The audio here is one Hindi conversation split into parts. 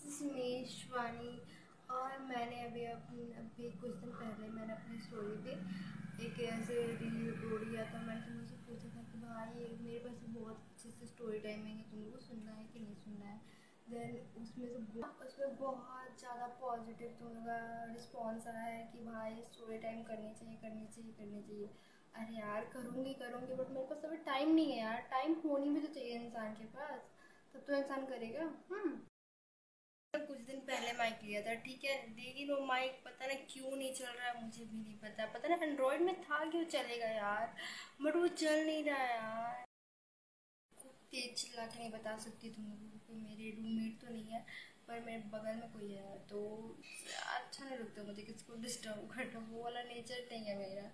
मेशवानी। और मैंने अभी कुछ दिन पहले मैंने अपनी स्टोरी पे एक ऐसे रील अपलोड किया था। मैंने तुमसे पूछा था कि भाई मेरे पास बहुत अच्छी सी स्टोरी टाइमिंग है, तुमको सुनना है कि नहीं सुनना है। देन उसमें बहुत ज़्यादा पॉजिटिव तुम लोग का रिस्पॉन्स आया है कि भाई स्टोरी टाइम करनी चाहिए करनी चाहिए करनी चाहिए। अरे यार करूँगी करूँगी, बट मेरे पास अभी टाइम नहीं है यार। टाइम होनी भी तो चाहिए इंसान के पास, तब तो इंसान करेगा। कुछ दिन पहले माइक लिया था, ठीक है, लेकिन वो माइक पता नहीं क्यों नहीं चल रहा है, मुझे भी नहीं पता। पता नहीं एंड्रॉयड में था क्यों चलेगा यार, बट वो चल नहीं रहा है यार। खूब तेज चिल्ला के नहीं बता सकती तुम लोगों को, कोई मेरे रूममेट तो नहीं है, पर मेरे बगल में कोई है तो अच्छा नहीं लगता मुझे किसको डिस्टर्ब करना, वो वाला नेचर नहीं है मेरा।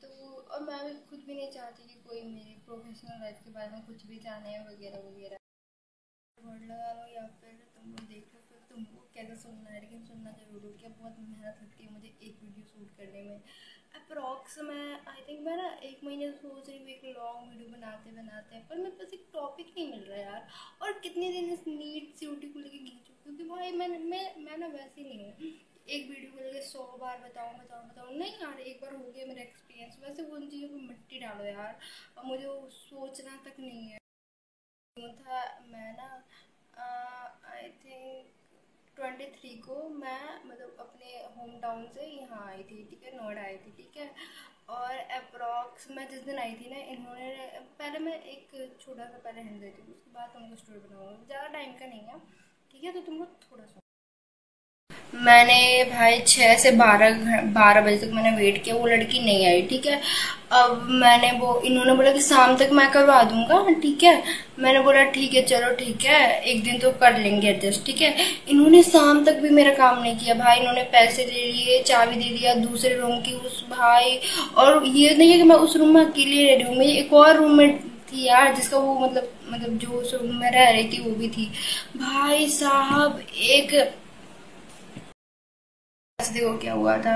तो और मैं भी खुद भी नहीं चाहती कि कोई मेरी प्रोफेशनल लाइफ के बारे में कुछ भी जाने वगैरह वगैरह। वर्ड लगा लो या फिर तुम लोग देख लो, फिर तुमको कैसे सुनना है, लेकिन सुनना जरूर हो। क्या बहुत मेहनत लगती है मुझे एक वीडियो शूट करने में। अप्रॉक्स मैं आई थिंक मैं ना 1 महीने से सोच रही हूँ एक लॉन्ग वीडियो बनाते बनाते, पर मेरे पास एक टॉपिक नहीं मिल रहा है यार। और कितने दिन इस नीट सीयूटी को लेके खींचूँ, क्योंकि भाई मैं ना वैसे नहीं हूँ एक वीडियो को लेके 100 बार बताऊँ बताऊँ बताऊँ। नहीं यार, एक बार हो गया मेरा एक्सपीरियंस, वैसे वो उन चीज़ों को मिट्टी डालो यार। और मुझे वो सोचना तक नहीं है। था मैं ना आई थिंक 23 को मैं मतलब अपने होम टाउन से यहाँ आई थी, ठीक है, नोएडा आई थी, ठीक है। और अप्रॉक्स मैं जिस दिन आई थी ना, इन्होंने पहले मैं एक छोटा सा पहले हिंट देती हूँ, उसके बाद तुमको स्टोरी बनाऊँगा, ज़्यादा टाइम का नहीं है, ठीक है। तो तुमको थोड़ा सा मैंने भाई 6 से 12 बजे तक मैंने वेट किया, वो लड़की नहीं आई, ठीक है। अब मैंने वो इन्होंने बोला कि शाम तक मैं करवा दूंगा, ठीक है। मैंने बोला ठीक है चलो ठीक है, एक दिन तो कर लेंगे एडजस्ट, ठीक है। इन्होंने शाम तक भी मेरा काम नहीं किया भाई। इन्होंने पैसे ले लिए, चाबी दे दिया दूसरे रूम की उस भाई। और ये नहीं है कि मैं उस रूम में अकेले रह रही हूँ, मेरी एक और रूममेट थी यार, जिसका वो मतलब जो उस रूम में रह रही थी वो भी थी। भाई साहब एक देखो क्या हुआ था।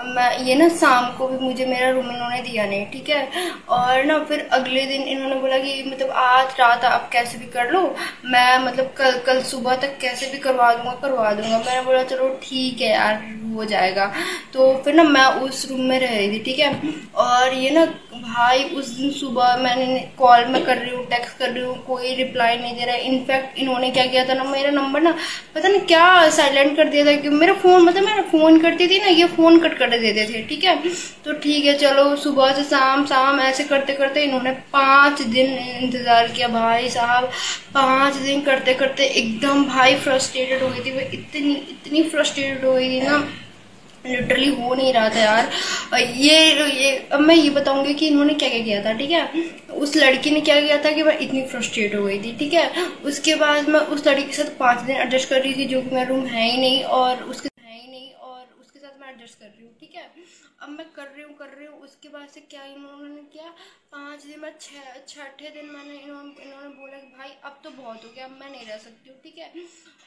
मैं ये ना शाम को भी मुझे मेरा रूम इन्होंने दिया नहीं, ठीक है। और ना फिर अगले दिन इन्होंने बोला कि मतलब आज रात आप कैसे भी कर लो, मैं मतलब कल कल सुबह तक कैसे भी करवा दूंगा। मैंने बोला चलो ठीक है यार, हो जाएगा। तो फिर ना मैं उस रूम में रह रही थी, ठीक है। और ये ना भाई उस दिन सुबह मैंने कॉल में कर रही हूँ, टेक्स्ट कर रही हूँ, कोई रिप्लाई नहीं दे रहा है। इनफैक्ट इन्होंने क्या किया था ना, मेरा नंबर ना पता नहीं क्या साइलेंट कर दिया था, कि मेरा फोन मतलब मैं फोन करती थी ना, ये फोन कट कर देते थे, ठीक है। तो ठीक है चलो, सुबह से शाम शाम ऐसे करते करते इन्होंने 5 दिन इंतजार किया भाई साहब। 5 दिन करते करते एकदम भाई फ्रस्ट्रेटेड हो गई थी मैं, इतनी इतनी फ्रस्ट्रेटेड हो गई थी ना, लिटरली हो नहीं रहा था यार। ये अब मैं ये बताऊंगी कि इन्होंने क्या क्या किया था, ठीक है। उस लड़की ने क्या किया था कि मैं इतनी फ्रस्ट्रेट हो गई थी, ठीक है। उसके बाद मैं उस लड़की के साथ 5 दिन एडजस्ट कर रही थी, जो कि मेरा रूम है ही नहीं, और उसके साथ मैं एडजस्ट कर रही हूँ, ठीक है। अब मैं कर रही हूँ, उसके बाद से क्या इन्होंने किया, 5 दिन में छठे दिन इन्होंने बोला कि भाई अब तो बहुत हो गया, अब मैं नहीं रह सकती हूँ, ठीक है।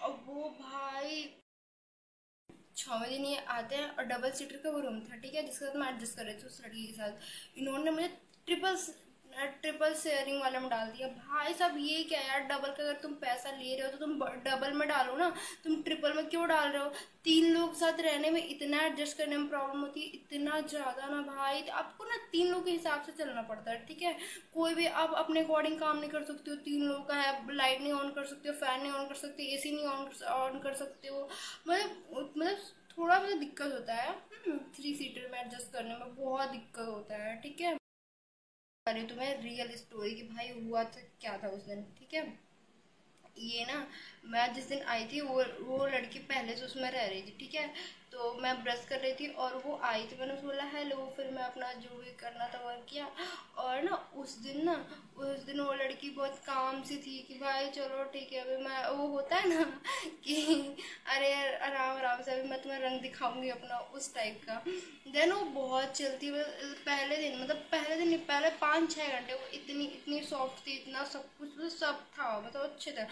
अब वो भाई 6वें दिन ये आते हैं, और डबल सीटर का वो रूम था, ठीक है, जिसके साथ मैं एडजस्ट कर रही थी उस लड़की के साथ। इन्होंने मुझे ट्रिपल ट्रिपल शेयरिंग वाले में डाल दिया। भाई साहब ये क्या यार, डबल का अगर तुम पैसा ले रहे हो तो तुम डबल में डालो ना, तुम ट्रिपल में क्यों डाल रहे हो। 3 लोग साथ रहने में इतना एडजस्ट करने में प्रॉब्लम होती है, इतना ज्यादा ना भाई। आपको ना 3 लोग के हिसाब से चलना पड़ता है, ठीक है। कोई भी आप अपने अकॉर्डिंग काम नहीं कर सकते हो, 3 लोग का है, लाइट नहीं ऑन कर सकते हो, फैन नहीं ऑन कर सकते, एसी नहीं ऑन कर सकते हो। मतलब थोड़ा मुझे दिक्कत होता है 3 सीटर में एडजस्ट करने में, बहुत दिक्कत होता है, ठीक है। अरे तुम्हें रियल स्टोरी की भाई हुआ था क्या था उस दिन, ठीक है। ये ना मैं जिस दिन आई थी, वो लड़की पहले से उसमें रह रही थी, ठीक है। तो मैं ब्रश कर रही थी और वो आई थी, मैंने उसको बोला हेलो, फिर मैं अपना जो भी करना था वो किया। और ना उस दिन वो लड़की बहुत काम सी थी कि भाई चलो ठीक है, अभी मैं वो होता है ना कि अरे आराम आराम से अभी मैं तुम्हें रंग दिखाऊंगी अपना, उस टाइप का। देन वो बहुत चलती, पहले दिन नहीं, पहले 5-6 घंटे वो इतनी इतनी सॉफ्ट थी, इतना सब कुछ मतलब सब था, मतलब अच्छे था।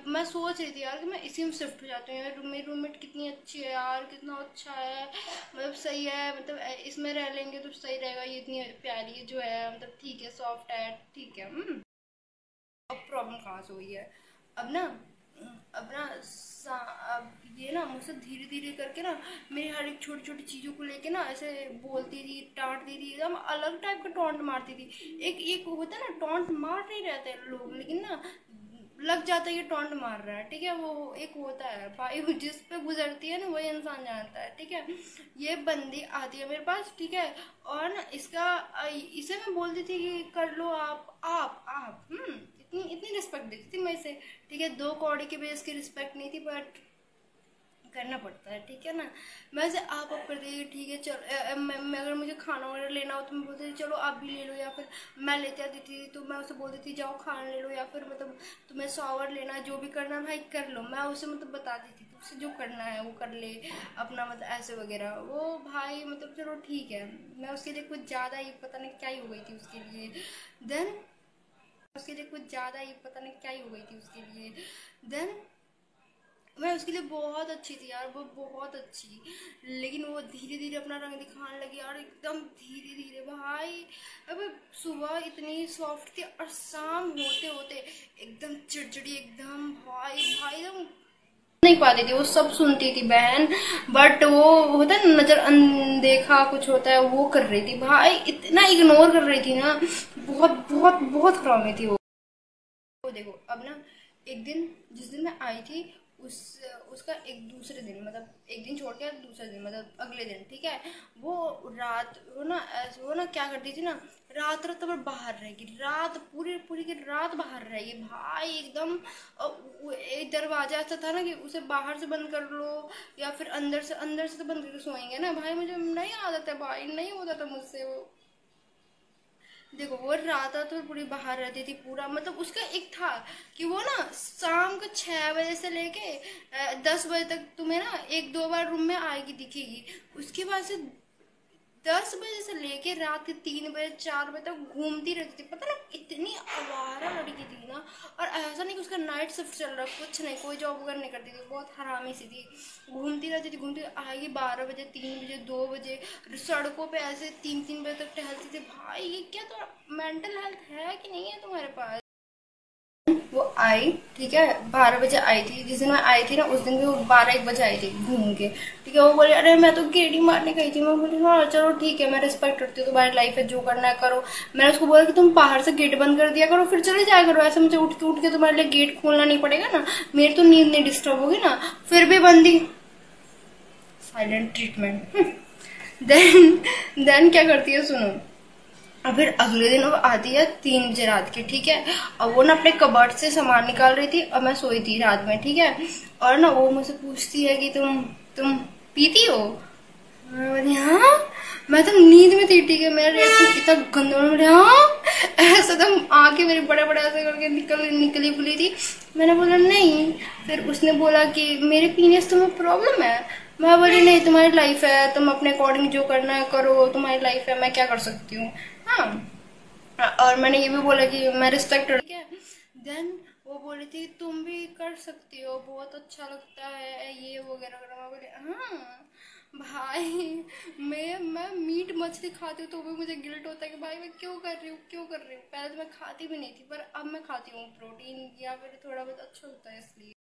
मैं सोच रही थी यार कि मैं इसी में शिफ्ट हो जाती हूँ यार, मेरी रूममेट कितनी अच्छी है यार, कितना अच्छा है, मतलब सही है, मतलब इसमें रह लेंगे तो सही रहेगा, ये इतनी प्यारी जो है, मतलब ठीक है, सॉफ्ट है, ठीक है। अब प्रॉब्लम कहाँ से हुई है। अब ना अब ना ना मुझसे धीरे धीरे करके ना मेरी हर एक छोटी छोटी चीज़ों को लेके ना ऐसे बोलती थी, डांटती थी, एकदम अलग टाइप का टॉन्ट मारती थी। एक होता है ना, टॉन्ट मार नहीं रहते लोग, लेकिन ना लग जाता है ये टॉन्ट मार रहा है, ठीक है। वो एक होता है भाई, वो जिस पे गुजरती है ना वही इंसान जानता है, ठीक है। ये बंदी आती है मेरे पास, ठीक है, और ना इसे मैं बोलती थी कि कर लो आप इतनी इतनी रिस्पेक्ट देती थी मैं इसे, ठीक है। 2 कौड़ी के बेस की रिस्पेक्ट नहीं थी, बट करना पड़ता है, ठीक है ना। मैं से आप कर देगी, ठीक है, चलो। मैं अगर मुझे खाना वगैरह लेना हो तो मैं बोलती थी चलो आप भी ले लो, या फिर मैं लेते आती थी तो मैं उसे बोलती थी जाओ खाना ले लो, या फिर मतलब तुम्हें शॉवर लेना, जो भी करना भाई कर लो। मैं उसे मतलब बताती थी तो उसे जो करना है वो कर ले अपना, मतलब ऐसे वगैरह। वो भाई मतलब चलो ठीक है। मैं उसके लिए कुछ ज़्यादा ही पता नहीं क्या ही हो गई थी उसके लिए। देन मैं उसके लिए बहुत अच्छी थी यार, वो बहुत अच्छी। लेकिन वो धीरे धीरे अपना रंग दिखाने लगी यार, एकदम धीरे धीरे भाई। अब सुबह इतनी सॉफ्ट थी और शाम होते होते एकदम चिड़चिड़ी, एकदम भाई भाई एकदम नहीं पाती थी। वो सब सुनती थी बहन, बट वो होता है ना नजर अनदेखा कुछ होता है, वो कर रही थी भाई, इतना इग्नोर कर रही थी ना, बहुत बहुत बहुत खराब थी वो। देखो अब ना, एक दिन जिस दिन मैं आई थी उसका एक दूसरे दिन, मतलब एक दिन छोड़ के दूसरे दिन, मतलब अगले दिन, ठीक है। वो ना क्या करती थी ना, रात रात भर बाहर रहेगी, रात पूरी पूरी की रात बाहर रहेगी भाई एकदम। एक दरवाजा ऐसा था ना कि उसे बाहर से बंद कर लो या फिर अंदर से तो बंद करके सोएंगे ना भाई। मुझे नहीं आदत है भाई, नहीं होता था मुझसे वो। देखो वो रात तो पूरी बाहर रहती थी पूरा, मतलब उसका एक था कि वो ना शाम को 6 बजे से लेके 10 बजे तक तुम्हें ना 1-2 बार रूम में आएगी, दिखेगी। उसके बाद से 10 बजे से लेके रात के 3 बजे 4 बजे तक घूमती रहती थी, पता ना इतनी आवारा लड़की थी ना। और ऐसा नहीं कि उसका नाइट शिफ्ट चल रहा, कुछ नहीं, कोई जॉब वगैरह नहीं करती थी, बहुत हरामी सी थी। घूमती रहती थी, आएगी 12 बजे, 3 बजे, 2 बजे, सड़कों पे ऐसे 3-3 बजे तक टहलती थी भाई। ये क्या तो मेंटल हेल्थ है कि नहीं है तुम्हारे पास। वो आई, ठीक है, 12 बजे आई थी। जिस दिन मैं आई थी ना उस दिन भी वो 12-1 बजे आई थी घूम के, ठीक है। वो बोले अरे मैं तो गेड़ी मारने गई थी। मैं बोली हाँ चलो ठीक है, मैं रिस्पेक्ट करती हूँ, तुम्हारी लाइफ है, जो करना है करो। मैंने उसको बोला कि तुम बाहर से गेट बंद कर दिया करो, फिर चले जाया करो, ऐसे मुझे उठ के तुम्हारे लिए गेट खोलना नहीं पड़ेगा ना, मेरी तो नींद नहीं डिस्टर्ब होगी ना। फिर भी बंदी, साइलेंट ट्रीटमेंट। देन क्या करती है सुनो। और फिर अगले दिन वो आती है 3 बजे रात की, ठीक है। और वो ना अपने कबर्ड से सामान निकाल रही थी और मैं सोई थी रात में, ठीक है। और ना वो मुझसे पूछती है कि तुम पीती हो। मैं बोली हाँ। मैं तो नींद में थी, ठीक है, मेरा रिएक्शन इतना गंदा, बोले हाँ ऐसा तो आंखें मेरी बड़े बड़े ऐसे करके निकली खुली थी। मैंने बोला नहीं। फिर उसने बोला कि मेरे पीने से तुम्हें प्रॉब्लम है। मैं बोली नहीं, तुम्हारी लाइफ है, तुम अपने अकॉर्डिंग जो करना है करो, तुम्हारी लाइफ है, मैं क्या कर सकती हूँ। हाँ, और मैंने ये भी बोला कि मैं रिस्पेक्ट, ठीक है। देन वो बोली थी तुम भी कर सकती हो, बहुत अच्छा लगता है ये वगैरह वगैरह। मैं बोली हाँ भाई, मैं मीट मछली खाती हूँ तो भी मुझे गिल्ट होता है कि भाई मैं क्यों कर रही हूँ। पहले तो मैं खाती भी नहीं थी, पर अब मैं खाती हूँ प्रोटीन या फिर थोड़ा बहुत अच्छा होता है इसलिए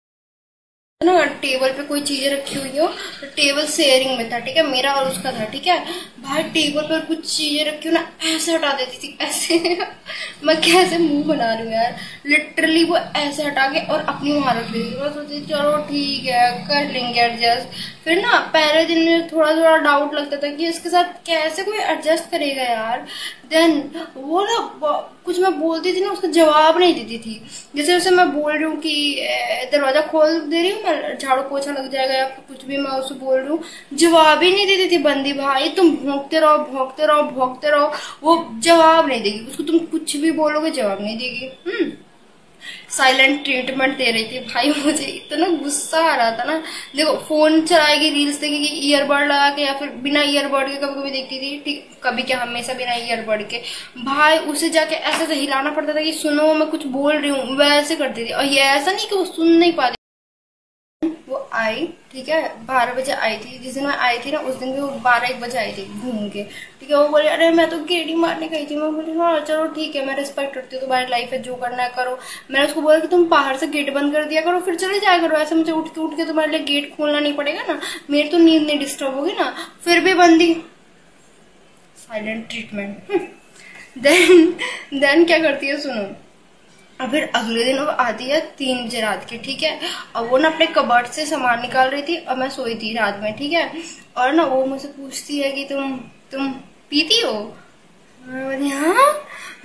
ना। टेबल पे कोई चीजें रखी हुई हो तो टेबल शेयरिंग में था, ठीक है, मेरा और उसका था, ठीक है। भाई टेबल पर कुछ चीजें रखी हो ना, ऐसे हटा देती थी, ऐसे मैं कैसे मुंह बना रही हूँ यार, लिटरली वो ऐसे हटा के और अपनी वहां रख लेती थी। मैं सोचती चलो ठीक है कर लेंगे एडजस्ट। फिर ना पहले दिन में थोड़ा थोड़ा डाउट लगता था कि इसके साथ कैसे कोई एडजस्ट करेगा यार। देन वो ना कुछ मैं बोलती थी ना, उसका जवाब नहीं देती थी। जैसे उसे मैं बोल रही हूँ कि दरवाजा खोल दे रही हूँ मैं, झाड़ू पोछा लग जाएगा या कुछ भी, मैं उसे बोल रही हूँ, जवाब ही नहीं देती थी बंदी भाई। तुम भौंकते रहो भौंकते रहो भौंकते रहो, वो जवाब नहीं देगी, उसको तुम कुछ भी बोलोगे जवाब नहीं देगी। साइलेंट ट्रीटमेंट दे रही थी भाई। मुझे इतना गुस्सा आ रहा था ना। देखो फोन चलाएगी, रील्स देखेगी ईयरबड लगा के, या फिर बिना ईयरबड के कभी कभी देखती थी, ठीक, कभी क्या हमेशा बिना ईयरबड के। भाई उसे जाके ऐसे हिलाना पड़ता था कि सुनो मैं कुछ बोल रही हूँ, वैसे करती थी। और ये ऐसा नहीं कि वो सुन नहीं पाती। वो आई, ठीक है, 12 बजे आई थी। जिस दिन मैं आई थी ना उस दिन भी वो 12-1 बजे आई थी घूम के, ठीक है। वो बोले अरे मैं तो गेड़ी मारने गई थी। मैं बोली हाँ चलो ठीक है, मैं रिस्पेक्ट करती हूँ, तुम्हारी लाइफ है, जो करना है करो। मैंने उसको बोला कि तुम बाहर से गेट बंद कर दिया करो, फिर चले जाया करो, ऐसे मुझे उठ के तुम्हारे लिए गेट खोलना नहीं पड़ेगा ना, मेरी तो नींद नहीं डिस्टर्ब होगी ना। फिर भी बंदी, साइलेंट ट्रीटमेंट। देन क्या करती है सुनो। और फिर अगले दिन वो आती है 3 बजे रात के, ठीक है। और वो ना अपने कबर्ड से सामान निकाल रही थी और मैं सोई थी रात में, ठीक है। और ना वो मुझसे पूछती है कि तुम पीती हो। मैं बोली हाँ,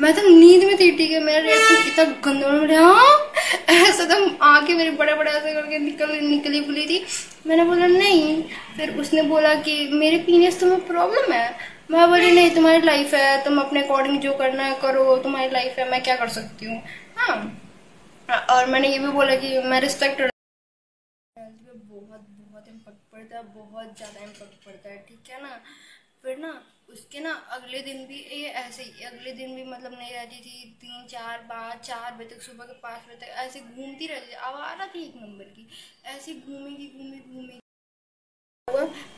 मैं तो नींद में थी, ठीक है। मेरा रिएक्शन इतना गंदा, बोले हाँ, ऐसा तो आंखें मेरी बड़े बड़े ऐसे करके निकली खुली थी। मैंने बोला नहीं। फिर उसने बोला कि मेरे पीने से तुम्हें प्रॉब्लम है। मैं बोली नहीं, तुम्हारी लाइफ है, तुम अपने अकॉर्डिंग जो करना है करो, तुम्हारी लाइफ है, मैं क्या कर सकती हूँ। हाँ, और मैंने ये भी बोला कि मैं रिस्पेक्ट बहुत बहुत इम्पैक्ट पड़ता है, बहुत ज्यादा इम्पैक्ट पड़ता है, ठीक है ना। फिर ना उसके ना अगले दिन भी ये ऐसे ही, अगले दिन भी मतलब नहीं रहती थी, 3-4 बजे तक, सुबह के 5 बजे तक ऐसे घूमती रहती थी। आवारा थी एक नंबर की, ऐसे घूमेगी।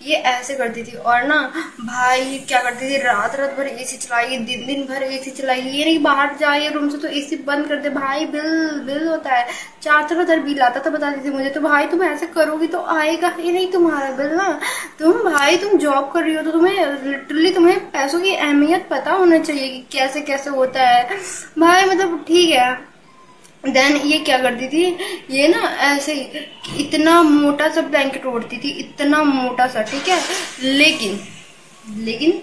ये ऐसे करती थी। और ना भाई क्या करती थी, रात भर एसी चलाई, दिन भर एसी चलाई। ये नहीं बाहर जाए रूम से तो एसी बंद कर दे, भाई बिल होता है 4-4 हज़ार बिल आता था, बताती थी मुझे। तो भाई तुम ऐसे करोगी तो आएगा ही नहीं तुम्हारा बिल ना। तुम जॉब कर रही हो तो तुम्हें लिटरली तुम्हें पैसों की अहमियत पता होना चाहिए कि कैसे कैसे होता है भाई, मतलब ठीक है। देन ये क्या करती थी, ये ना ऐसे ही इतना मोटा सा ब्लैंकेट ओढ़ती थी, इतना मोटा सा, ठीक है। लेकिन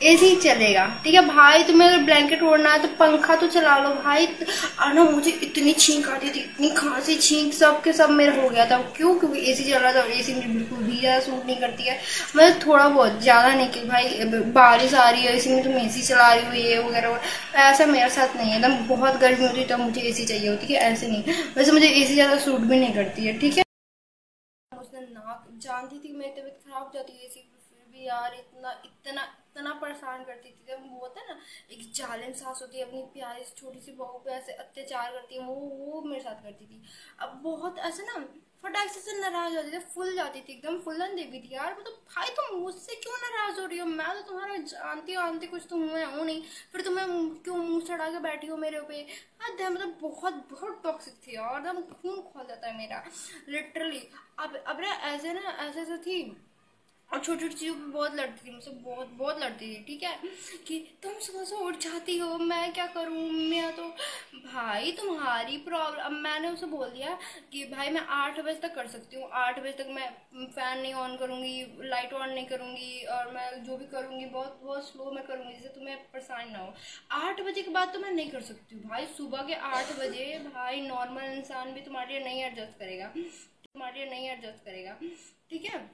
एसी चलेगा, ठीक है भाई। तुम्हें अगर ब्लैंकेट ओढ़ना है तो पंखा तो चला लो भाई। और ना मुझे इतनी छींक आती थी, इतनी खांसी छींक सब के सब मेरा हो गया था। क्योंकि एसी चल रहा था और एसी मुझे बिल्कुल भी ज्यादा सूट नहीं करती है। मतलब थोड़ा बहुत, ज्यादा नहीं कि भाई बारिश आ रही है एसी में तुम एसी चला रही हो ये वगैरह, ऐसा मेरे साथ नहीं है। एकदम बहुत गर्मी होती है तब मुझे एसी चाहिए होती है, ऐसे नहीं। वैसे मुझे एसी ज्यादा सूट भी नहीं करती है, ठीक है। उसने नाक, जानती थी मेरी तबीयत खराब हो जाती है एसी, फिर भी यार इतना परेशान करती थी। जब वो होता है ना एक जालिम सास होती है, अपनी प्यारी छोटी सी बहू पे ऐसे अत्याचार करती है, वो मेरे साथ करती थी। अब बहुत ऐसे ना फटाक से नाराज हो जाती थी, फुल जाती थी, एकदम फुलन देवी थी यार। मतलब भाई तुम मुझसे क्यों नाराज हो रही हो, मैं तो तुम्हारा जानती कुछ तुम हूँ नहीं, फिर तुम्हें क्यों मुंह चढ़ा के बैठी हो मेरे पे। मतलब बहुत टॉक्सिक थी यार, एकदम खून खोल जाता है मेरा लिटरली। अब ना ऐसे थी। और छोटी छोटी चीजों पे बहुत लड़ती थी मुझसे, बहुत लड़ती थी, ठीक है। कि तुम सुबह से उठ जाती हो, मैं क्या करूं, मैं तो भाई तुम्हारी प्रॉब्लम। अब मैंने उसे बोल दिया कि भाई मैं 8 बजे तक कर सकती हूँ, 8 बजे तक मैं फैन नहीं ऑन करूंगी, लाइट ऑन नहीं करूंगी, और मैं जो भी करूंगी बहुत स्लो में करूंगी, जिससे तुम्हें परेशान ना हो। 8 बजे के बाद तो मैं नहीं कर सकती हूँ भाई। सुबह के 8 बजे भाई नॉर्मल इंसान भी तुम्हारे लिए नहीं एडजस्ट करेगा, ठीक है।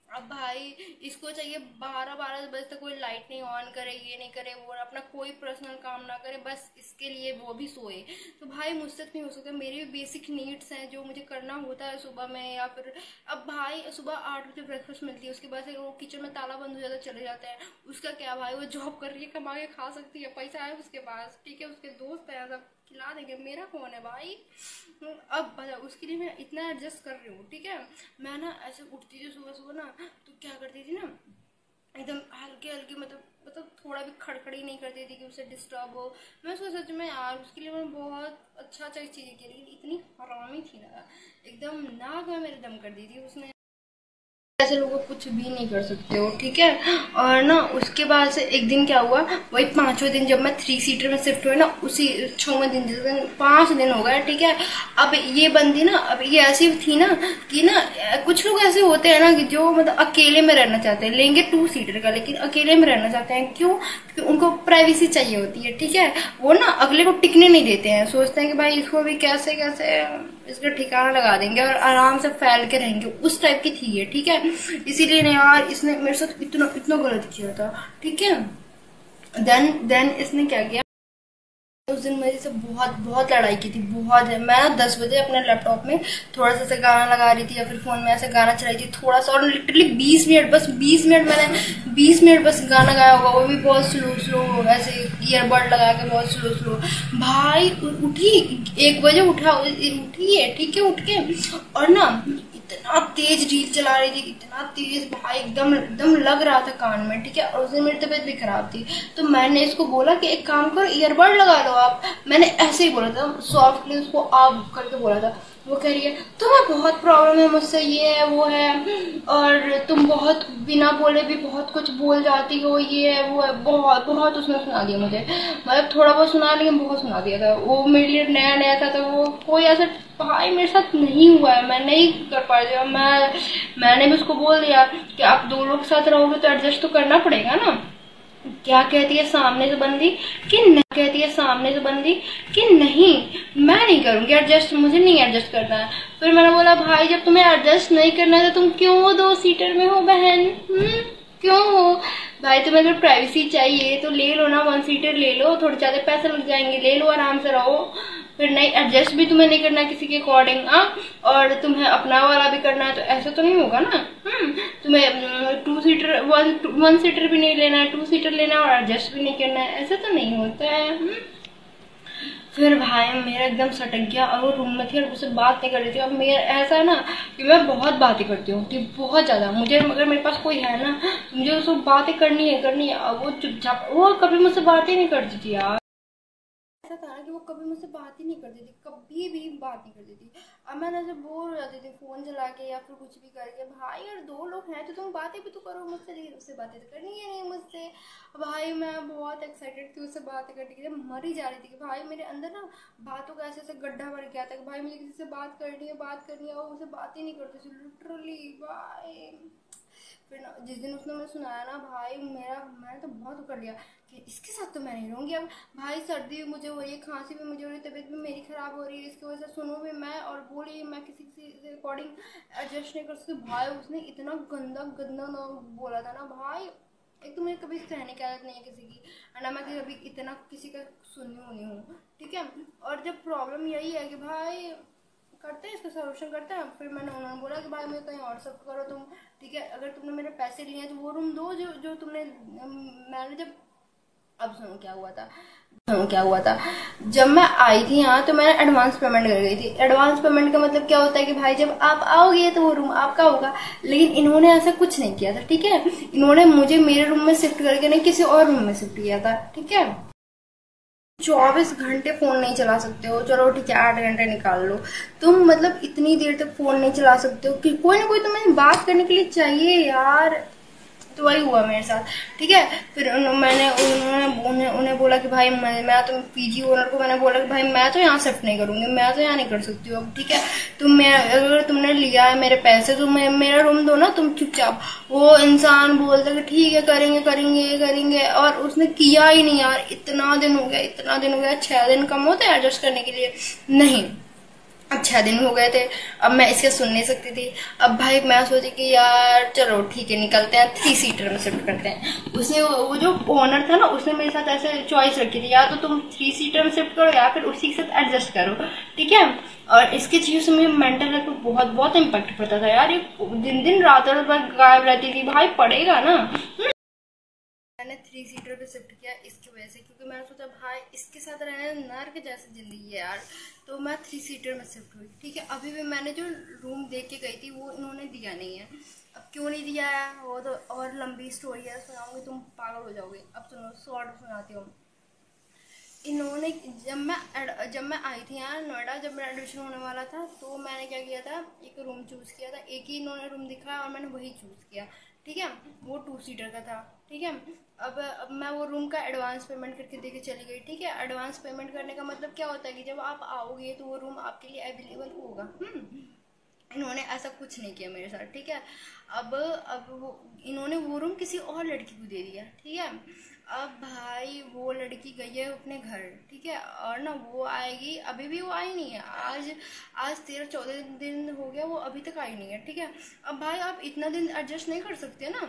अब भाई इसको चाहिए 12 बजे तक कोई लाइट नहीं ऑन करे, ये नहीं करे, वो अपना कोई पर्सनल काम ना करे, बस इसके लिए वो भी सोए। तो भाई मुझसे नहीं हो सकता, मेरी भी बेसिक नीड्स हैं जो मुझे करना होता है सुबह में। या फिर अब भाई सुबह 8 बजे ब्रेकफास्ट मिलती है, उसके बाद से वो किचन में ताला बंद हो जाता, चले जाते हैं। उसका क्या भाई, वो जॉब कर रही है, कमा के खा सकती है, पैसा है उसके पास, ठीक है, उसके दोस्त हैं, सब खिला देंगे, मेरा कौन है भाई। अब बता, उसके लिए मैं इतना एडजस्ट कर रही हूँ, ठीक है। मैं ना ऐसे उठती थी सुबह ना, तो क्या करती थी ना, एकदम हल्की मतलब थोड़ा भी खड़खड़ी नहीं करती थी कि उसे डिस्टर्ब हो। मैं उसको सच में यार उसके लिए मैं बहुत अच्छा चीज़ें की, लेकिन इतनी हरामी थी ना, एकदम नाक में मेरे दम कर दी थी उसने। ऐसे लोगों कुछ भी नहीं कर सकते हो, ठीक है। और ना उसके बाद से एक दिन क्या हुआ, वही 5वें दिन जब मैं 3 सीटर में शिफ्ट हुई ना, उसी 6वें दिन, जिस दिन 5 दिन हो गए, ठीक है। अब ये बंदी ना, अब ये ऐसी थी ना कि ना कुछ लोग ऐसे होते हैं ना कि जो मतलब अकेले में रहना चाहते हैं, लेंगे 2 सीटर का, लेकिन अकेले में रहना चाहते हैं। क्यों? क्योंकि उनको प्राइवेसी चाहिए होती है, ठीक है। वो ना अगले को टिकने नहीं देते हैं, सोचते हैं कि भाई इसको भी कैसे इसका ठिकाना लगा देंगे और आराम से फैल के रहेंगे, उस टाइप की थी ये, ठीक है। इसीलिए ना यार इसने मेरे साथ इतना गलत किया था, ठीक है। देन इसने क्या किया, उस दिन मेरे से बहुत लड़ाई की थी, बहुत है। मैं 10 बजे अपने लैपटॉप में थोड़ा सा ऐसे गाना लगा रही थी, या फिर फोन में ऐसे गाना चलाई थी थोड़ा सा, और लिटरली 20 मिनट मैंने 20 मिनट बस गाना गाया होगा, वो भी बहुत स्लो ऐसे ईयरबड लगा के, बहुत स्लो। भाई उठी 1 बजे उठी है, ठीक है, उठ के और ना इतना तेज रील चला रही थी, इतना तेज भाई, एकदम एकदम लग रहा था कान में, ठीक है। और उस दिन मेरी तबीयत भी खराब थी, तो मैंने इसको बोला कि एक काम करो, ईयरबड लगा लो आप। मैंने ऐसे ही बोला था, सॉफ्टली उसको आप करके बोला था। वो कह रही है तुम्हें बहुत प्रॉब्लम है मुझसे, ये है वो है, और तुम बहुत बिना बोले भी बहुत कुछ बोल जाती हो, ये है वो है। बहुत बहुत उसने सुना दिया मुझे, मतलब थोड़ा बहुत सुना, लेकिन बहुत सुना दिया था। वो मेरे लिए नया नया था, तो वो कोई ऐसा भाई मेरे साथ नहीं हुआ है, मैं नहीं कर पा रही। मैंने भी उसको बोल दिया कि आप दो लोग साथ रहोगे तो एडजस्ट तो करना पड़ेगा ना। क्या कहती है सामने से बंदी कि नहीं, कहती है सामने से बंदी कि नहीं मैं नहीं करूंगी एडजस्ट, मुझे नहीं एडजस्ट करना है। फिर मैंने बोला भाई जब तुम्हें एडजस्ट नहीं करना है तो तुम क्यों 2 सीटर में हो बहन, क्यों हो भाई? तुम्हें अगर प्राइवेसी चाहिए तो ले लो ना, 1 सीटर ले लो, थोड़े ज्यादा पैसे लग जाएंगे, ले लो आराम से रहो। फिर नहीं एडजस्ट भी तुम्हें नहीं करना किसी के अकॉर्डिंग, और तुम्हें अपना वाला भी करना है, तो ऐसा तो नहीं होगा ना। तुम्हें 2 सीटर 1 सीटर भी नहीं लेना है, 2 सीटर लेना है और एडजस्ट भी नहीं करना है, ऐसा तो नहीं होता है। फिर भाई मेरा एकदम सटक गया, और वो रूम में थी और मुझसे बात नहीं कर रही थी। अब मेरा ऐसा है ना कि मैं बहुत बातें करती हूँ, बहुत ज़्यादा। मुझे अगर मेरे पास कोई है ना, मुझे उसको बातें करनी है। अब वो चुपचाप, वो कभी मुझसे बातें नहीं करती थी यार। ऐसा था ना कि वो कभी मुझसे बात ही नहीं करती थी, कभी भी बात नहीं करती थी। अब मैं ऐसे बोर हो जाती थी फोन चला के या फिर कुछ भी करके। भाई यार 2 लोग हैं तो तुम बातें भी तो करो मुझसे, लेकिन उससे बातें तो करनी है नहीं मुझसे। भाई मैं बहुत एक्साइटेड थी उससे बातें करने के लिए, मर ही जा रही थी कि भाई मेरे अंदर ना बातों का ऐसे गड्ढा भर गया था कि भाई मुझे किसी से बात करनी है और मुझसे बात ही नहीं करती थी लिटरली भाई। फिर ना जिस दिन उसने मुझे सुनाया ना भाई, मैंने तो बहुत कर लिया कि इसके साथ तो मैं नहीं रहूँगी अब। भाई सर्दी भी मुझे हो रही है, खांसी भी मुझे हो रही है, तबीयत भी मेरी ख़राब हो रही है, इसकी वजह से सुनूँ भी मैं और बोली मैं किसी के अकॉर्डिंग एडजस्ट नहीं कर सकती। भाई उसने इतना गंदा गंदा ना बोला था ना भाई। एक तो मुझे कभी सहने की आदत नहीं है किसी की, और ना मैं कभी इतना किसी का सुननी हूँ, ठीक है। और जब प्रॉब्लम यही है कि भाई करते हैं इसका सोल्यूशन करते हैं। फिर उन्होंने बोला कि भाई मुझे कहीं और सब करो तुम, ठीक है। अगर तुमने मेरे पैसे लिए हैं तो वो रूम दो जो तुमने, मैंने जब, अब सुनो क्या हुआ था। जब मैं आई थी यहाँ तो मैंने एडवांस पेमेंट कर गई थी। एडवांस पेमेंट का मतलब क्या होता है कि भाई जब आप आओगे तो वो रूम आपका होगा, लेकिन इन्होंने ऐसा कुछ नहीं किया था, ठीक है। इन्होंने मुझे मेरे रूम में शिफ्ट करके नहीं किसी और रूम में शिफ्ट किया था, ठीक है। 24 घंटे फोन नहीं चला सकते हो, चलो ठीक है 8 घंटे निकाल लो, तुम मतलब इतनी देर तक फोन नहीं चला सकते हो कि कोई ना कोई तुम्हें बात करने के लिए चाहिए यार। तो वही हुआ मेरे साथ, ठीक है। फिर उन्हें बोला कि भाई मैं तो पीजी ओनर को मैंने बोला कि भाई मैं तो यहाँ शिफ्ट नहीं करूंगी, मैं तो यहाँ नहीं कर सकती हूँ अब, ठीक है। अगर तुमने लिया है मेरे पैसे तो मेरा रूम दो ना तुम चुपचाप। वो इंसान बोलता कि ठीक है करेंगे, और उसने किया ही नहीं यार। इतना दिन हो गया 6 दिन कम होते हैं एडजस्ट करने के लिए, नहीं अब 6 दिन हो गए थे। अब मैं इसके सुन नहीं सकती थी। अब भाई मैं सोची कि यार चलो ठीक है निकलते हैं, 3 सीटर में शिफ्ट करते हैं। उसने वो जो ओनर था ना उसने मेरे साथ ऐसे चॉइस रखी थी, या तो तुम 3 सीटर में शिफ्ट करो या फिर उसी के साथ एडजस्ट करो, ठीक है। और इसकी चीज से मेरे मेंटल हेल्थ पर बहुत इम्पैक्ट पड़ता था यार। ये दिन रात गायब रहती थी, भाई पड़ेगा ना। मैंने 3 सीटर पे शिफ्ट किया इसकी वजह से, क्योंकि मैंने सोचा भाई इसके साथ रहना नर्क जैसी जिंदगी है यार। तो मैं 3 सीटर में शिफ्ट हुई, ठीक है। अभी भी मैंने जो रूम देख के गई थी वो इन्होंने दिया नहीं है। अब क्यों नहीं दिया है वो तो और लंबी स्टोरी है, सुनाऊंगी तुम पागल हो जाओगे। अब सुनो शॉर्ट सुनाती हूँ। इन्होंने जब मैं आई थी यहाँ नोएडा, जब मेरा एडमिशन होने वाला था, तो मैंने क्या किया था, एक रूम चूज़ किया था। एक ही इन्होंने रूम दिखाया और मैंने वही चूज़ किया, ठीक है। वो 2 सीटर का था, ठीक है। अब मैं वो रूम का एडवांस पेमेंट करके देके चली गई, ठीक है। एडवांस पेमेंट करने का मतलब क्या होता है कि जब आप आओगे तो वो रूम आपके लिए अवेलेबल होगा। इन्होंने ऐसा कुछ नहीं किया मेरे साथ, ठीक है। अब इन्होंने वो रूम किसी और लड़की को दे दिया, ठीक है। अब भाई वो लड़की गई है अपने घर, ठीक है। और ना वो आएगी, अभी भी वो आई नहीं है। आज 13-14 दिन हो गया, वो अभी तक आई नहीं है, ठीक है। अब भाई आप इतना दिन एडजस्ट नहीं कर सकते ना।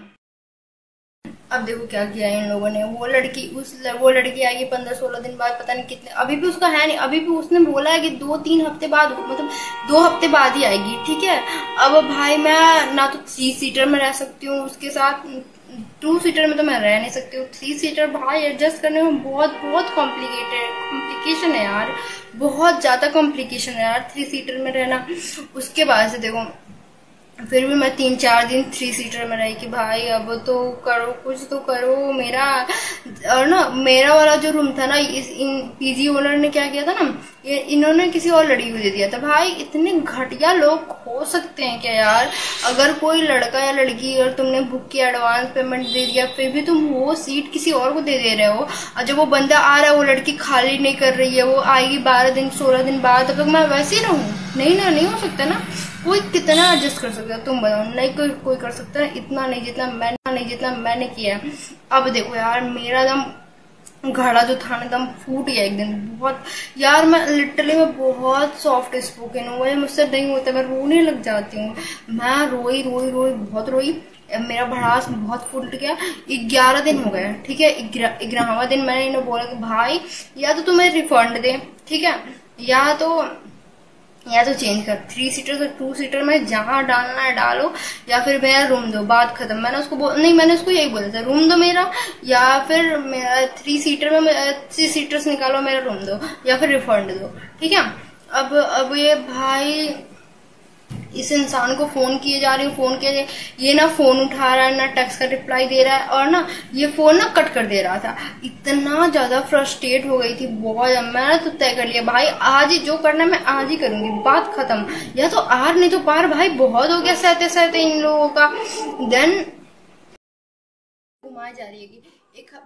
अब देखो क्या किया इन लोगों ने। वो लड़की आएगी 15-16 दिन बाद, पता नहीं कितने, अभी भी उसका है नहीं। अभी भी उसने बोला है कि 2-3 हफ्ते बाद, मतलब 2 हफ्ते बाद ही आएगी, ठीक है। अब भाई मैं ना तो 3 सीटर में रह सकती हूँ उसके साथ, 2 सीटर में तो मैं रह नहीं सकती हूँ। 3 सीटर भाई एडजस्ट करने में बहुत कॉम्प्लिकेशन है यार, बहुत ज्यादा कॉम्प्लिकेशन है यार 3 सीटर में रहना। उसके बाद से देखो फिर भी मैं 3-4 दिन 3 सीटर में रही कि भाई अब तो करो, कुछ तो करो मेरा। और ना मेरा वाला जो रूम था ना, इस इन पीजी ओनर ने क्या किया था ना, ये इन्होंने किसी और लड़की को दे दिया था। भाई इतने घटिया लोग हो सकते हैं क्या यार? अगर कोई लड़का या लड़की और तुमने बुक किया, एडवांस पेमेंट दे दिया, फिर भी तुम वो सीट किसी और को दे रहे हो। और जब वो बंदा आ रहा है, वो लड़की खाली नहीं कर रही है, वो आएगी 12 दिन 16 दिन बाद, तब तक मैं वैसे ही रहूं? नहीं ना, नहीं हो सकता ना। कोई कितना एडजस्ट कर सकता है तुम बताओ? नहीं, कोई कर सकता है इतना नहीं जितना मैंने किया है। अब देखो यार, मेरा दम घड़ा जो था ना, दम फूट गया एक दिन। बहुत यार, मैं लिटरली मैं बहुत सॉफ्ट स्पोकन हूँ, मुझसे नहीं होता, मैं रोने लग जाती हूँ। मैं रोई रोई रोई बहुत रोई, मेरा भड़ास बहुत फूट गया। 11 दिन हो गए, ठीक है। 11वां दिन मैंने इन्हें बोला कि भाई या तो तुम्हें रिफंड दे, ठीक है, या तो चेंज कर, 3 सीटर से 2 सीटर में जहां डालना है डालो, या फिर मेरा रूम दो, बात खत्म। मैंने उसको नहीं, मैंने उसको यही बोला था, रूम दो मेरा, या फिर मेरा 3 सीटर में 3 सीटर्स निकालो, मेरा रूम दो, या फिर रिफंड दो, ठीक है। अब ये भाई इस इंसान को फोन किए जा रही हूँ, फोन किए ये ना फोन उठा रहा है, ना टेक्स्ट का रिप्लाई दे रहा है, और ना ये फोन ना कट कर दे रहा था। इतना ज्यादा फ्रस्ट्रेट हो गई थी बहुत। मैंने तो तय कर लिया भाई, आज ही जो करना है मैं आज ही करूंगी, बात खत्म। या तो आर नहीं तो पार। भाई बहुत हो गया सहते सहते इन लोगों का। देन घुमाई जा रही है कि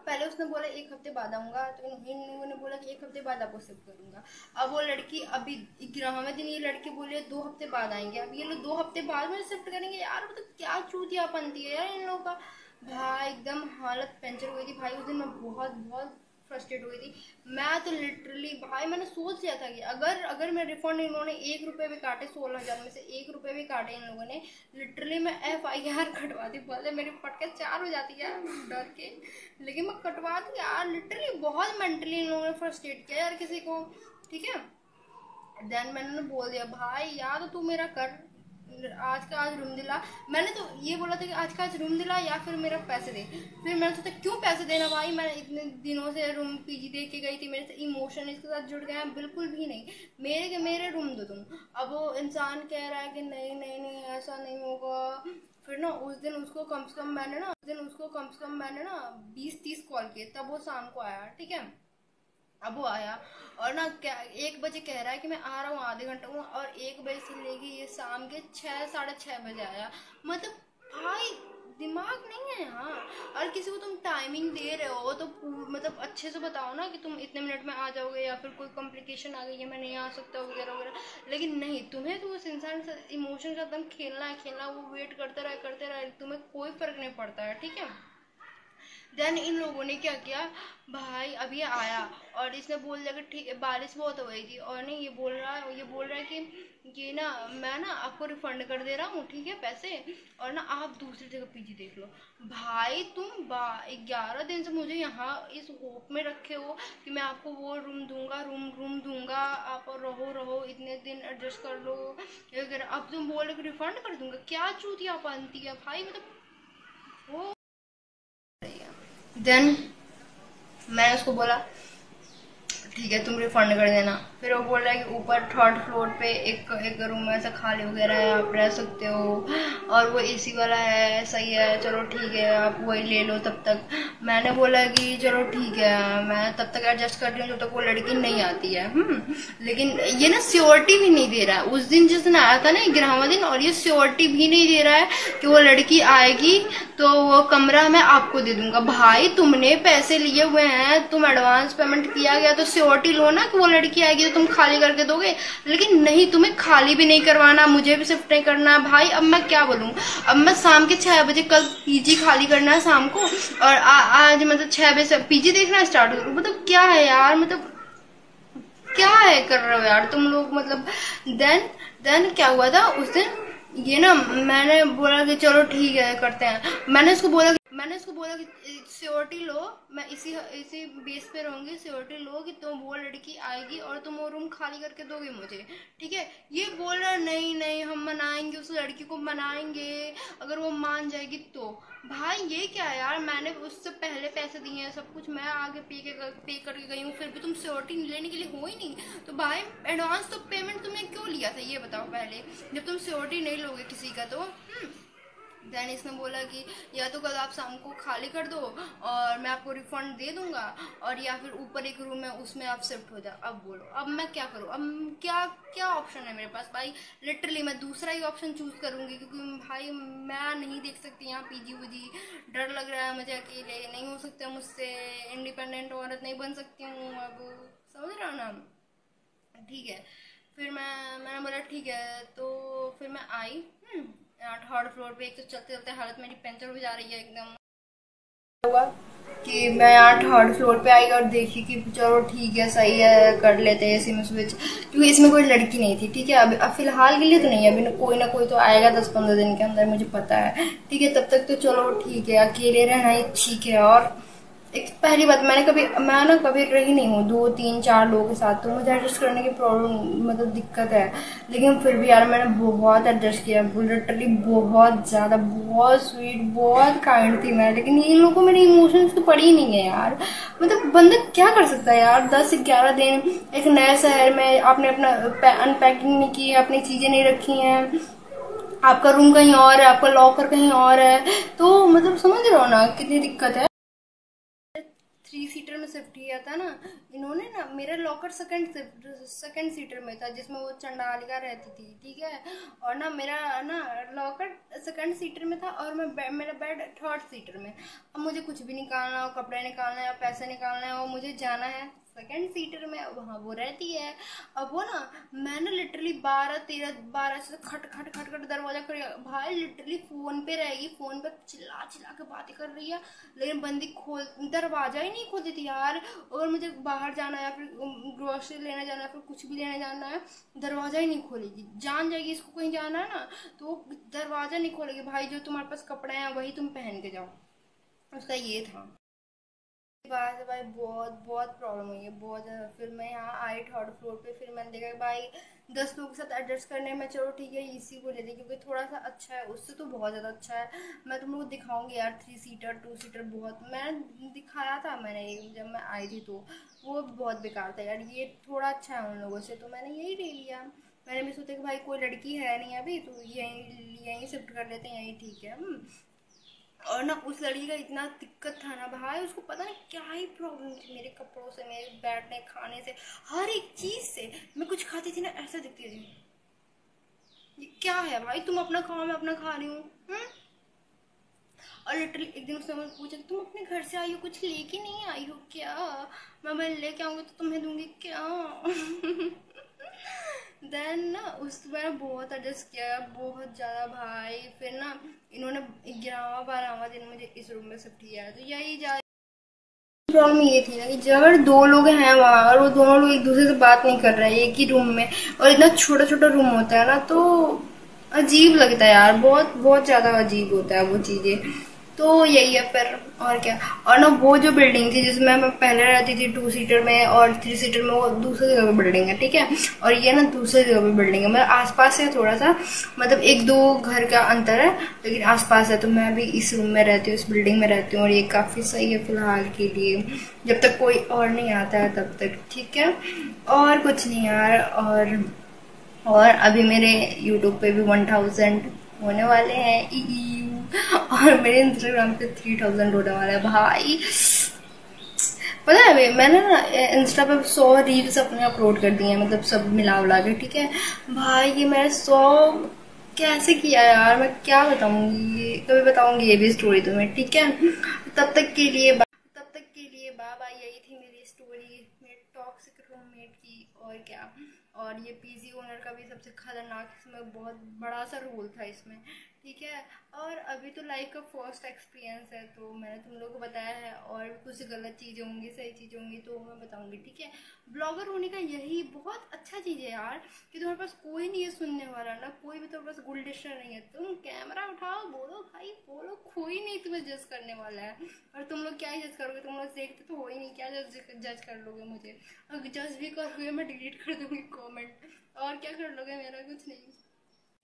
पहले उसने बोला 1 हफ्ते बाद आऊंगा, तो इन लोगों ने बोला कि 1 हफ्ते बाद आपको शिफ्ट करूंगा। अब वो लड़की अभी 11वें दिन ये लड़की बोली 2 हफ्ते बाद आएंगे। अब ये लोग 2 हफ्ते बाद में शिफ्ट करेंगे यार, मतलब क्या चूतियापंती है यार इन लोगों का। भाई एकदम हालत पंचर हो गई थी भाई। उस दिन मैं बहुत बहुत फ्रस्ट्रेट हो गई थी। मैं तो लिटरली भाई, मैंने सोच लिया था कि अगर मैं रिफंड, इन्होंने 1 रुपये भी काटे, 16,000 में से 1 रुपये भी काटे इन लोगों ने, लिटरली मैं FIR कटवाती। बोले मेरी फटके 4 हो जाती है डर के, लेकिन मैं कटवाती यार। लिटरली बहुत मेंटली इन लोगों ने फ्रस्ट्रेट किया यार किसी को, ठीक है। देन मैंने बोल दिया भाई या तो तू मेरा कर, आज का आज रूम दिला। मैंने तो ये बोला था कि आज का आज रूम दिला या फिर मेरा पैसे दे। फिर मैंने सोचा क्यों पैसे देना भाई, मैंने इतने दिनों से रूम पीजी देख के गई थी, मेरे से इमोशन इसके साथ जुड़ गया है, बिल्कुल भी नहीं। मेरे रूम दो तुम। अब वो इंसान कह रहा है कि नहीं नहीं नहीं ऐसा नहीं होगा। फिर ना उस दिन उसको कम से कम मैंने ना 20-30 कॉल किए, तब वो शाम को आया, ठीक है। अब वो आया और ना क्या 1 बजे कह रहा है कि मैं आ रहा हूँ, आधे घंटे में, और 1 बजे से लेके ये शाम के 6-6:30 बजे आया। मतलब भाई दिमाग नहीं है यहाँ। और किसी को तुम टाइमिंग दे रहे हो तो मतलब अच्छे से बताओ ना कि तुम इतने मिनट में आ जाओगे, या फिर कोई कॉम्प्लिकेशन आ गई है, मैं नहीं आ सकता वगैरह वगैरह। लेकिन नहीं, तुम्हें तो उस इंसान से इमोशन का एकदम खेलना है, वो वेट करते रहे, तुम्हें कोई फर्क नहीं पड़ता है, ठीक है। देन इन लोगों ने क्या किया भाई, अब ये आया और इसने बोल दिया कि ठीक है, बारिश बहुत हो गई थी, और नहीं ये बोल रहा है कि ये ना मैं ना आपको रिफंड कर दे रहा हूँ, ठीक है, पैसे, और ना आप दूसरी जगह पीजी देख लो। भाई तुम 11 दिन से मुझे यहाँ इस होप में रखे हो कि मैं आपको वो रूम दूंगा, आप रहो इतने दिन एडजस्ट कर लो अगर, अब तुम बोल रहे रिफंड कर दूंगा। क्या चूतिया बनती है भाई, मतलब वो। देन मैं उसको बोला ठीक है तुम रिफंड कर देना। फिर वो बोल रहा है कि ऊपर 3rd फ्लोर पे एक रूम ऐसा खाली वगैरह है, आप रह सकते हो, और वो AC वाला है, सही है, चलो ठीक है आप वही ले लो तब तक। मैंने बोला कि चलो ठीक है मैं तब तक एडजस्ट कर रही हूँ जब तक वो लड़की नहीं आती है। लेकिन ये ना श्योरिटी भी नहीं दे रहा है। उस दिन जिस दिन आया था ना 11वां दिन, और ये श्योरिटी भी नहीं दे रहा है कि वो लड़की आएगी तो वो कमरा मैं आपको दे दूंगा। भाई तुमने पैसे लिए हुए हैं, तुम एडवांस पेमेंट किया गया तो श्योरिटी लो ना कि वो लड़की आएगी तो तुम खाली करके दोगे। लेकिन नहीं, तुम्हें खाली भी नहीं करवाना, मुझे भी शिफ्ट नहीं करना। भाई अब मैं क्या बोलूं, अब मैं शाम के 6 बजे कल पीजी खाली करना है शाम को, और आज मतलब 6 बजे से पीजी देखना स्टार्ट करूँ। मतलब क्या है यार, मतलब क्या है कर रहे हो यार तुम लोग, मतलब। देन क्या हुआ था उस दिन, ये ना मैंने बोला कि चलो ठीक है करते हैं। मैंने उसको बोला कि सिक्योरिटी लो, मैं इसी बेस पे रहूंगी, सिक्योरिटी लो कि तुम वो लड़की आएगी और तुम वो रूम खाली करके दोगे मुझे, ठीक है। ये बोल रहा नहीं नहीं हम मनाएंगे, उस लड़की को मनाएंगे, अगर वो मान जाएगी तो। भाई ये क्या है यार, मैंने उससे पहले पैसे दिए हैं, सब कुछ मैं आगे पे करके गई हूँ, फिर भी तुम सिक्योरिटी लेने के लिए हो ही नहीं। तो भाई एडवांस तो पेमेंट तुमने क्यों लिया था ये बताओ पहले, जब तुम सिक्योरिटी नहीं लोगे किसी का तो। देन इसने बोला कि या तो कल आप शाम को खाली कर दो और मैं आपको रिफंड दे दूंगा, और या फिर ऊपर एक रूम है उसमें आप शिफ्ट हो जाओ। अब बोलो अब मैं क्या करूँ, अब क्या क्या ऑप्शन है मेरे पास भाई। लिटरली मैं दूसरा ही ऑप्शन चूज करूंगी, क्योंकि भाई मैं नहीं देख सकती यहाँ पीजी वूजी, डर लग रहा है मुझे, अकेले नहीं हो सकता मुझसे, इंडिपेंडेंट औरत नहीं बन सकती हूँ अब, समझ रहा हो ना। ठीक है, फिर मैंने बोला ठीक है, तो फिर मैं आई थर्ड फ्लोर पे। एक तो चलते चलते हालत मेरी पंचर हो जा रही है एकदम। हुआ कि मैं यहाँ थर्ड फ्लोर पे आई और देखी कि चलो ठीक है सही है कर लेते हैं इसी में स्विच, क्योंकि इसमें कोई लड़की नहीं थी। ठीक है, अब फिलहाल के लिए तो नहीं है, अभी ना कोई तो आएगा 10-15 दिन के अंदर, मुझे पता है। ठीक है, तब तक तो चलो ठीक है, अकेले रहना ही ठीक है। और एक पहली बात, मैं ना कभी रही नहीं हूँ 2-3-4 लोगों के साथ, तो मुझे एडजस्ट करने की प्रॉब्लम मतलब दिक्कत है। लेकिन फिर भी यार मैंने बहुत एडजस्ट किया, लिटरली बहुत ज्यादा, बहुत स्वीट, बहुत काइंड थी मैं। लेकिन इन लोगों को मेरे इमोशंस तो पड़ी ही नहीं है यार। मतलब बंदा क्या कर सकता है यार, 10-11 दिन एक नए शहर में आपने अपना अनपैकिंग नहीं की है, अपनी चीजें नहीं रखी हैं, आपका रूम कहीं और है, आपका लॉकर कहीं और है, तो मतलब समझ रहे हो ना कितनी दिक्कत है। 3 सीटर में शिफ्ट किया था ना इन्होंने, ना मेरा लॉकर सेकंड सीटर में था जिसमें वो चंडालिका रहती थी। ठीक है, और ना मेरा ना लॉकर सेकंड सीटर में था और मेरा बेड थर्ड सीटर में। अब मुझे कुछ भी निकालना हो, कपड़े निकालना है, पैसे निकालना है, और मुझे जाना है सेकंड सीटर में, वहाँ वो रहती है। अब वो ना मैंने लिटरली 12 से खट खट खट खट दरवाजा कर, भाई लिटरली फोन पे रहेगी, फोन पे चिल्ला चिल्ला के बातें कर रही है, लेकिन बंदी खोल दरवाजा ही नहीं खोलती थी यार। और मुझे बाहर जाना है या फिर ग्रोसरी लेने जाना है, फिर कुछ भी लेने जाना है, दरवाजा ही नहीं खोलेगी। जान जाएगी इसको कहीं जाना है ना, तो दरवाजा नहीं खोलेगी। भाई जो तुम्हारे पास कपड़े हैं वही तुम पहन के जाओ, उसका ये था। बाहर से भाई बहुत बहुत प्रॉब्लम हुई है, बहुत ज़्यादा। फिर मैं यहाँ आई थर्ड फ्लोर पे, फिर मैंने देखा कि भाई 10 लोगों के साथ एडजस्ट करने में चलो ठीक है इसी को ले ली, क्योंकि थोड़ा सा अच्छा है, उससे तो बहुत ज़्यादा अच्छा है। मैं तुम लोग को दिखाऊंगी यार 3 सीटर 2 सीटर, बहुत मैंने दिखाया था मैंने जब मैं आई थी, तो वो बहुत बेकार था यार। ये थोड़ा अच्छा है उन लोगों से, तो मैंने यही ले लिया। मैंने भी सोचा कि भाई कोई लड़की है नहीं अभी, तो यहीं यहीं शिफ्ट कर लेते हैं, यहीं ठीक है। और ना उस लड़की का इतना दिक्कत था ना भाई, उसको पता नहीं क्या ही प्रॉब्लम थी मेरे कपड़ों से, मेरे बैठने खाने से, हर एक चीज से। मैं कुछ खाती थी ना ऐसे दिखती थी, ये क्या है भाई, तुम अपना खाओ मैं अपना खा रही हूँ। और लिटरली एक दिन उसने मुझे पूछा तुम अपने घर से आई हो, कुछ लेके नहीं आई हो क्या, मैं लेके आऊंगी तो तुम्हें दूंगी क्या। देन ना उस मैंने बहुत एडजस्ट किया, बहुत ज़्यादा भाई। फिर ना इन्होंने 11वां 12वां दिन मुझे इस रूम में शिफ्ट किया है, तो यही जा प्रॉब्लम ये थी ना कि अगर 2 लोग हैं वहाँ और वो दोनों लोग एक दूसरे से बात नहीं कर रहे हैं एक ही रूम में, और इतना छोटा छोटा रूम होता है ना, तो अजीब लगता है यार, बहुत बहुत ज्यादा अजीब होता है वो चीजें। तो यही है फिर, और क्या। और ना वो जो बिल्डिंग थी जिसमें मैं पहले रहती थी 2 सीटर में और 3 सीटर में, वो दूसरी जगह पे बिल्डिंग है। ठीक है, और ये ना दूसरी जगह पे बिल्डिंग है, मतलब आसपास है थोड़ा सा, मतलब 1-2 घर का अंतर है, लेकिन आसपास है। तो मैं भी इस रूम में रहती हूँ, इस बिल्डिंग में रहती हूँ, और ये काफी सही है फिलहाल के लिए, जब तक कोई और नहीं आता है तब तक। ठीक है, और कुछ नहीं यार। और अभी मेरे यूट्यूब पे भी 1000 होने वाले हैं, और मेरे इंस्टाग्राम पे 3000 होने वाला है भाई। पता है अभी मैंने ना इंस्टा पे 100 रील्स अपने अपलोड कर दी हैं, मतलब सब मिला उला के। ठीक है भाई, ये मैंने 100 कैसे किया यार, मैं क्या बताऊंगी, कभी बताऊंगी ये भी स्टोरी तुम्हें। ठीक है, तब तक के लिए बाय बाय। यही थी मेरी स्टोरी मेरे टॉक्सिक रूममेट की, और क्या। और ये पीजी ओनर का भी सबसे खतरनाक इसमें बहुत बड़ा सा रोल था इसमें। ठीक है, और अभी तो लाइफ का फर्स्ट एक्सपीरियंस है, तो मैंने तुम लोगों को बताया है, और भी कुछ गलत चीज़ें होंगी सही चीज़ें होंगी तो मैं बताऊंगी। ठीक है, ब्लॉगर होने का यही बहुत अच्छा चीज़ है यार, कि तुम्हारे पास कोई नहीं है सुनने वाला ना, कोई भी तुम्हारे पास गुलडिस्टर नहीं है, तुम कैमरा उठाओ बोलो भाई बोलो, कोई नहीं तुम्हें जज करने वाला है। और तुम लोग क्या ही जज करोगे, तुम लोग देखते तो हो ही नहीं, क्या जज कर लोगे मुझे, अगर जज भी करोगे मैं डिलीट कर दूंगी कमेंट, और क्या कर लोगे मेरा, कुछ नहीं।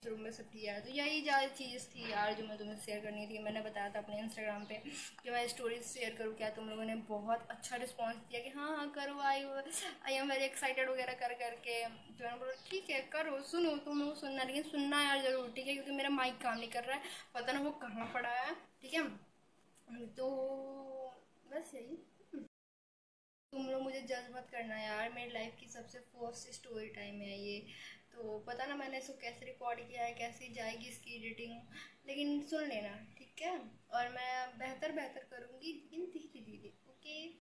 रूम में सब ठीक है। तो यही ज़्यादा चीज़ थी यार जो मैं तुम्हें शेयर करनी थी। मैंने बताया था अपने इंस्टाग्राम पे कि मैं स्टोरीज शेयर करूँ क्या, तुम लोगों ने बहुत अच्छा रिस्पांस दिया कि हाँ हाँ करो, आई एम वेरी एक्साइटेड वगैरह कर करके। तो मैंने बोला ठीक है करो, सुनो तुम लोग सुनना, लेकिन सुनना यार जरूर, ठीक है, क्योंकि मेरा माइक काम नहीं कर रहा है, पता ना वो कहाँ पड़ा है, ठीक है। तो बस यही, तुम लोग मुझे जज मत करना यार, मेरी लाइफ की सबसे फर्स्ट स्टोरी टाइम है ये। तो पता ना मैंने इसको कैसे रिकॉर्ड किया है, कैसे जाएगी इसकी एडिटिंग, लेकिन सुन लेना ठीक है। और मैं बेहतर बेहतर करूँगी, लेकिन धीरे धीरे, ओके।